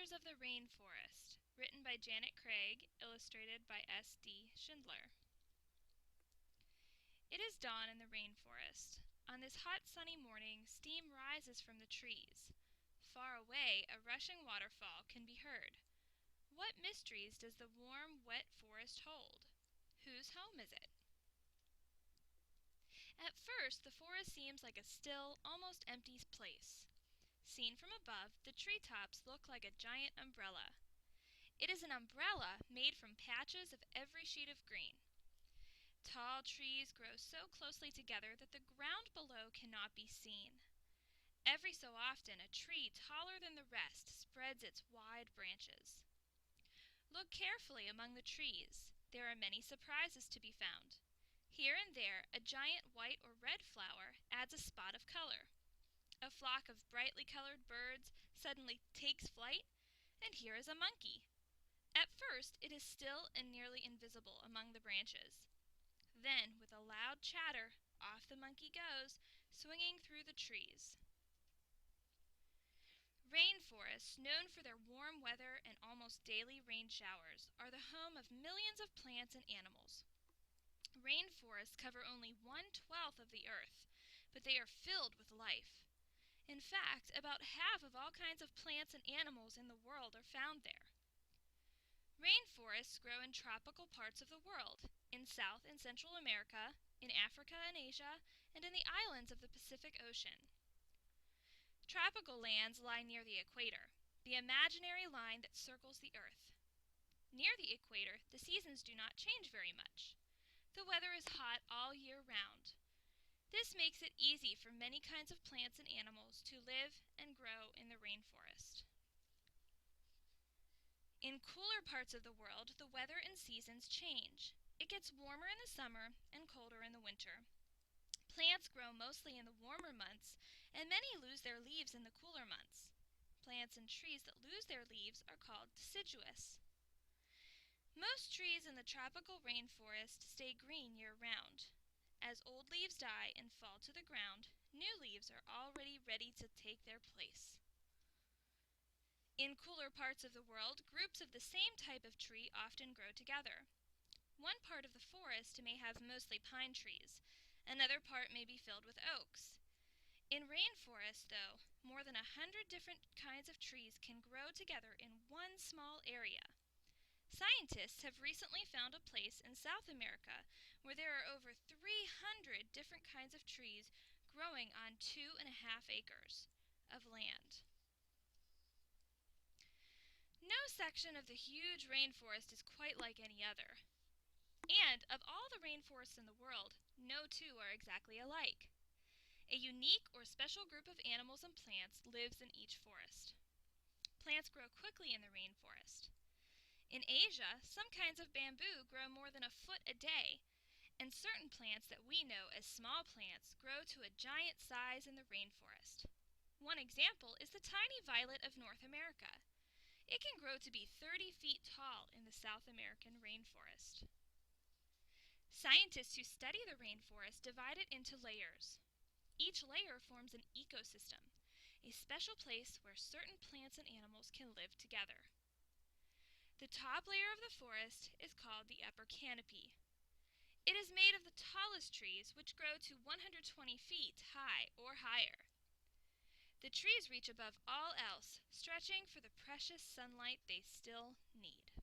Creatures of the Rainforest, written by Janet Craig, illustrated by S.D. Schindler. It is dawn in the rainforest. On this hot, sunny morning, steam rises from the trees. Far away, a rushing waterfall can be heard. What mysteries does the warm, wet forest hold? Whose home is it? At first, the forest seems like a still, almost empty place. Seen from above, the treetops look like a giant umbrella. It is an umbrella made from patches of every shade of green. Tall trees grow so closely together that the ground below cannot be seen. Every so often, a tree taller than the rest spreads its wide branches. Look carefully among the trees. There are many surprises to be found. Here and there, a giant white or red flower adds a spot of color. A flock of brightly colored birds suddenly takes flight, and here is a monkey. At first, it is still and nearly invisible among the branches. Then, with a loud chatter, off the monkey goes, swinging through the trees. Rainforests, known for their warm weather and almost daily rain showers, are the home of millions of plants and animals. Rainforests cover only 1/12 of the earth, but they are filled with life. In fact, about half of all kinds of plants and animals in the world are found there. Rainforests grow in tropical parts of the world, in South and Central America, in Africa and Asia, and in the islands of the Pacific Ocean. Tropical lands lie near the equator, the imaginary line that circles the earth. Near the equator, the seasons do not change very much. The weather is hot all year round. This makes it easy for many kinds of plants and animals to live and grow in the rainforest. In cooler parts of the world, the weather and seasons change. It gets warmer in the summer and colder in the winter. Plants grow mostly in the warmer months, and many lose their leaves in the cooler months. Plants and trees that lose their leaves are called deciduous. Most trees in the tropical rainforest stay green year-round. As old leaves die and fall to the ground, new leaves are already ready to take their place. In cooler parts of the world, groups of the same type of tree often grow together. One part of the forest may have mostly pine trees. Another part may be filled with oaks. In rainforests, though, more than 100 different kinds of trees can grow together in one small area. Scientists have recently found a place in South America where there are over 300 different kinds of trees growing on 2.5 acres of land. No section of the huge rainforest is quite like any other. And of all the rainforests in the world, no two are exactly alike. A unique or special group of animals and plants lives in each forest. Plants grow quickly in the rainforest. In Asia, some kinds of bamboo grow more than a foot a day, and certain plants that we know as small plants grow to a giant size in the rainforest. One example is the tiny violet of North America. It can grow to be 30 feet tall in the South American rainforest. Scientists who study the rainforest divide it into layers. Each layer forms an ecosystem, a special place where certain plants and animals can live together. The top layer of the forest is called the Upper Canopy. It is made of the tallest trees, which grow to 120 feet high or higher. The trees reach above all else, stretching for the precious sunlight they still need.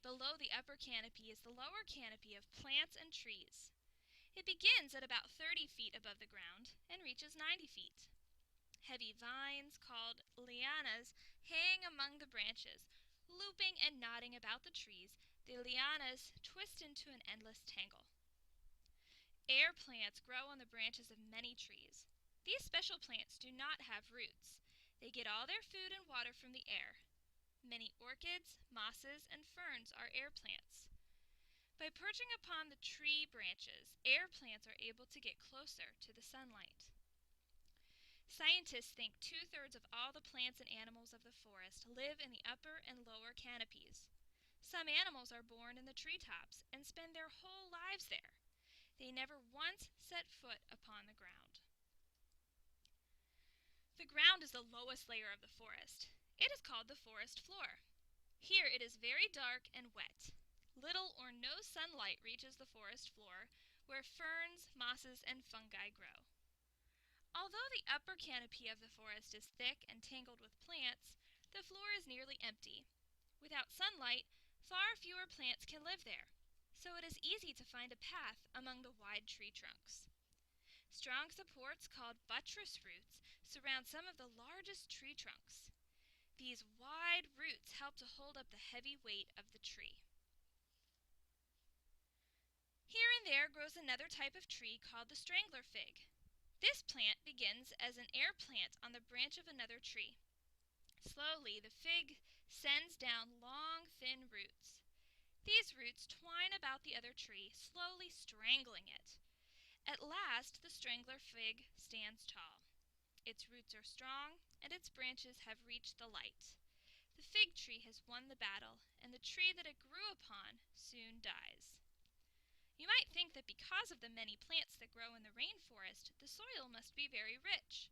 Below the upper canopy is the lower canopy of plants and trees. It begins at about 30 feet above the ground and reaches 90 feet. Heavy vines, called lianas, hang among the branches. Looping and knotting about the trees, the lianas twist into an endless tangle. Air plants grow on the branches of many trees. These special plants do not have roots. They get all their food and water from the air. Many orchids, mosses, and ferns are air plants. By perching upon the tree branches, air plants are able to get closer to the sunlight. Scientists think 2/3 of all the plants and animals of the forest live in the upper and lower canopies. Some animals are born in the treetops and spend their whole lives there. They never once set foot upon the ground. The ground is the lowest layer of the forest. It is called the forest floor. Here it is very dark and wet. Little or no sunlight reaches the forest floor, where ferns, mosses, and fungi grow. Although the upper canopy of the forest is thick and tangled with plants, the floor is nearly empty. Without sunlight, far fewer plants can live there, so it is easy to find a path among the wide tree trunks. Strong supports called buttress roots surround some of the largest tree trunks. These wide roots help to hold up the heavy weight of the tree. Here and there grows another type of tree called the strangler fig. This plant begins as an air plant on the branch of another tree. Slowly, the fig sends down long, thin roots. These roots twine about the other tree, slowly strangling it. At last, the strangler fig stands tall. Its roots are strong, and its branches have reached the light. The fig tree has won the battle, and the tree that it grew upon soon dies. You might think that because of the many plants that grow in the rainforest, the soil must be very rich.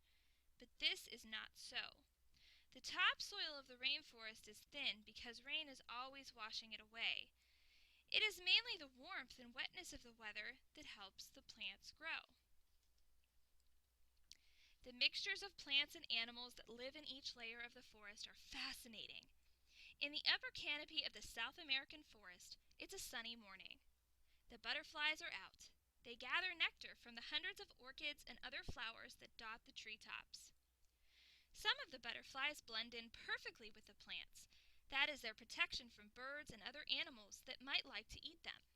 But this is not so. The topsoil of the rainforest is thin because rain is always washing it away. It is mainly the warmth and wetness of the weather that helps the plants grow. The mixtures of plants and animals that live in each layer of the forest are fascinating. In the upper canopy of the South American forest, it's a sunny morning. The butterflies are out. They gather nectar from the hundreds of orchids and other flowers that dot the treetops. Some of the butterflies blend in perfectly with the plants. That is their protection from birds and other animals that might like to eat them.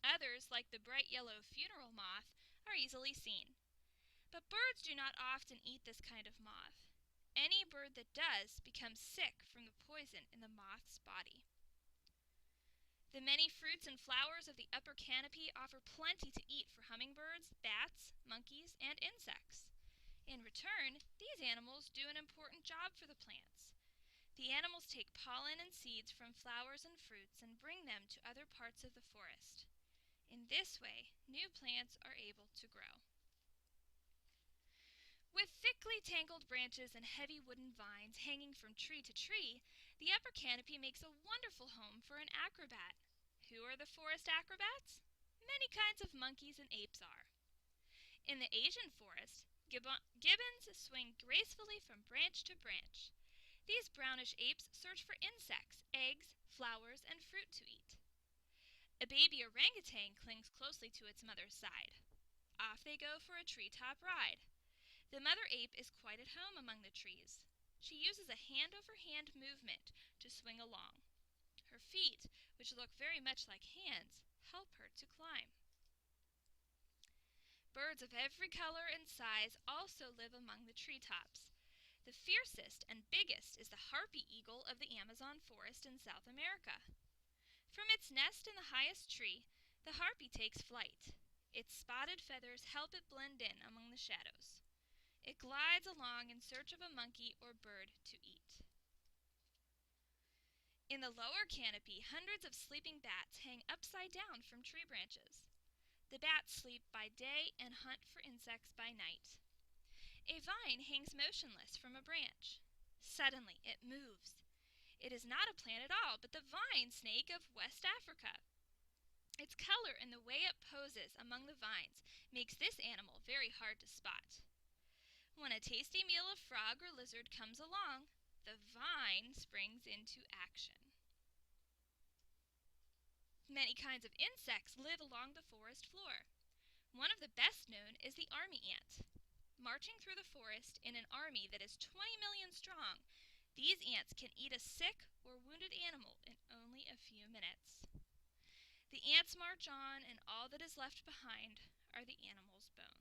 Others, like the bright yellow funeral moth, are easily seen. But birds do not often eat this kind of moth. Any bird that does becomes sick from the poison in the moth's body. The many fruits and flowers of the upper canopy offer plenty to eat for hummingbirds, bats, monkeys, and insects. In return, these animals do an important job for the plants. The animals take pollen and seeds from flowers and fruits and bring them to other parts of the forest. In this way, new plants are able to grow. With thickly tangled branches and heavy wooden vines hanging from tree to tree, the upper canopy makes a wonderful home for an acrobat. Who are the forest acrobats? Many kinds of monkeys and apes are. In the Asian forest, gibbons swing gracefully from branch to branch. These brownish apes search for insects, eggs, flowers, and fruit to eat. A baby orangutan clings closely to its mother's side. Off they go for a treetop ride. The mother ape is quite at home among the trees. She uses a hand-over-hand movement to swing along. Her feet, which look very much like hands, help her to climb. Birds of every color and size also live among the treetops. The fiercest and biggest is the Harpy Eagle of the Amazon forest in South America. From its nest in the highest tree, the harpy takes flight. Its spotted feathers help it blend in among the shadows. It glides along in search of a monkey or bird to eat. In the lower canopy, hundreds of sleeping bats hang upside down from tree branches. The bats sleep by day and hunt for insects by night. A vine hangs motionless from a branch. Suddenly it moves. It is not a plant at all, but the vine snake of West Africa. Its color and the way it poses among the vines makes this animal very hard to spot. When a tasty meal of frog or lizard comes along, the vine springs into action. Many kinds of insects live along the forest floor. One of the best known is the army ant. Marching through the forest in an army that is 20 million strong, these ants can eat a sick or wounded animal in only a few minutes. The ants march on, and all that is left behind are the animal's bones.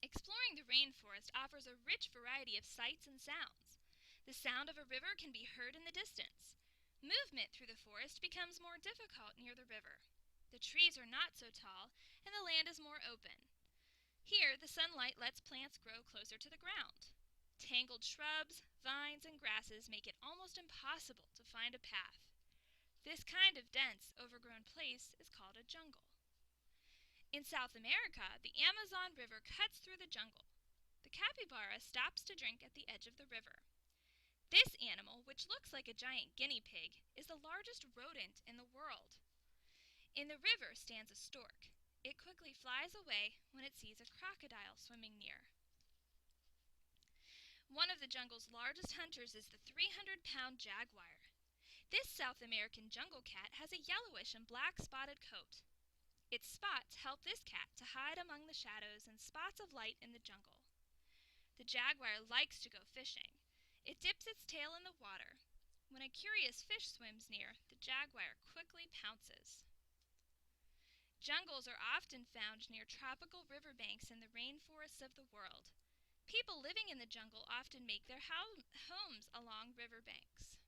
Exploring the rainforest offers a rich variety of sights and sounds. The sound of a river can be heard in the distance. Movement through the forest becomes more difficult near the river. The trees are not so tall, and the land is more open. Here, the sunlight lets plants grow closer to the ground. Tangled shrubs, vines, and grasses make it almost impossible to find a path. This kind of dense, overgrown place is called a jungle. In South America, the Amazon River cuts through the jungle. the capybara stops to drink at the edge of the river. This animal, which looks like a giant guinea pig, is the largest rodent in the world. In the river stands a stork. It quickly flies away when it sees a crocodile swimming near. One of the jungle's largest hunters is the 300-pound jaguar. This South American jungle cat has a yellowish and black spotted coat. Its spots help this cat to hide among the shadows and spots of light in the jungle. The jaguar likes to go fishing. It dips its tail in the water. When a curious fish swims near, the jaguar quickly pounces. Jungles are often found near tropical riverbanks in the rainforests of the world. People living in the jungle often make their homes along riverbanks.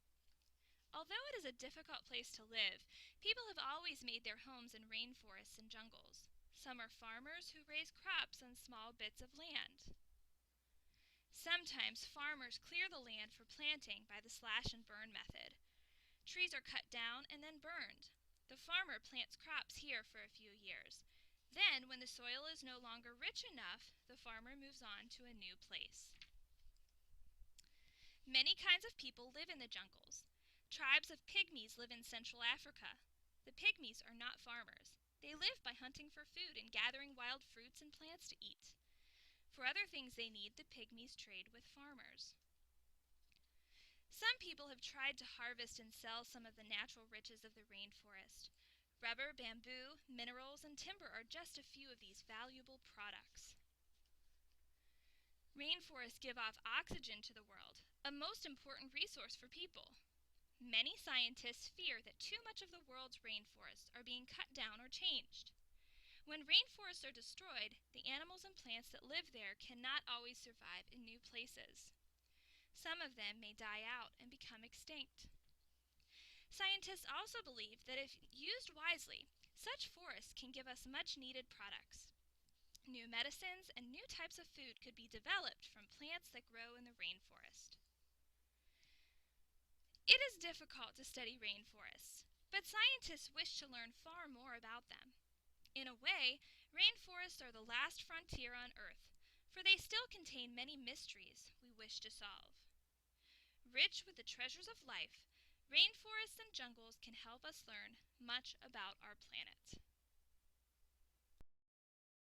Although it is a difficult place to live, people have always made their homes in rainforests and jungles. Some are farmers who raise crops on small bits of land. Sometimes farmers clear the land for planting by the slash and burn method. Trees are cut down and then burned. The farmer plants crops here for a few years. Then, when the soil is no longer rich enough, the farmer moves on to a new place. Many kinds of people live in the jungles. Tribes of Pygmies live in Central Africa. The Pygmies are not farmers. They live by hunting for food and gathering wild fruits and plants to eat. For other things they need, the Pygmies trade with farmers. Some people have tried to harvest and sell some of the natural riches of the rainforest. Rubber, bamboo, minerals, and timber are just a few of these valuable products. Rainforests give off oxygen to the world, a most important resource for people. Many scientists fear that too much of the world's rainforests are being cut down or changed. When rainforests are destroyed, the animals and plants that live there cannot always survive in new places. Some of them may die out and become extinct. Scientists also believe that if used wisely, such forests can give us much-needed products. New medicines and new types of food could be developed from plants that grow in the rainforest. It is difficult to study rainforests, but scientists wish to learn far more about them. In a way, rainforests are the last frontier on Earth, for they still contain many mysteries we wish to solve. Rich with the treasures of life, rainforests and jungles can help us learn much about our planet.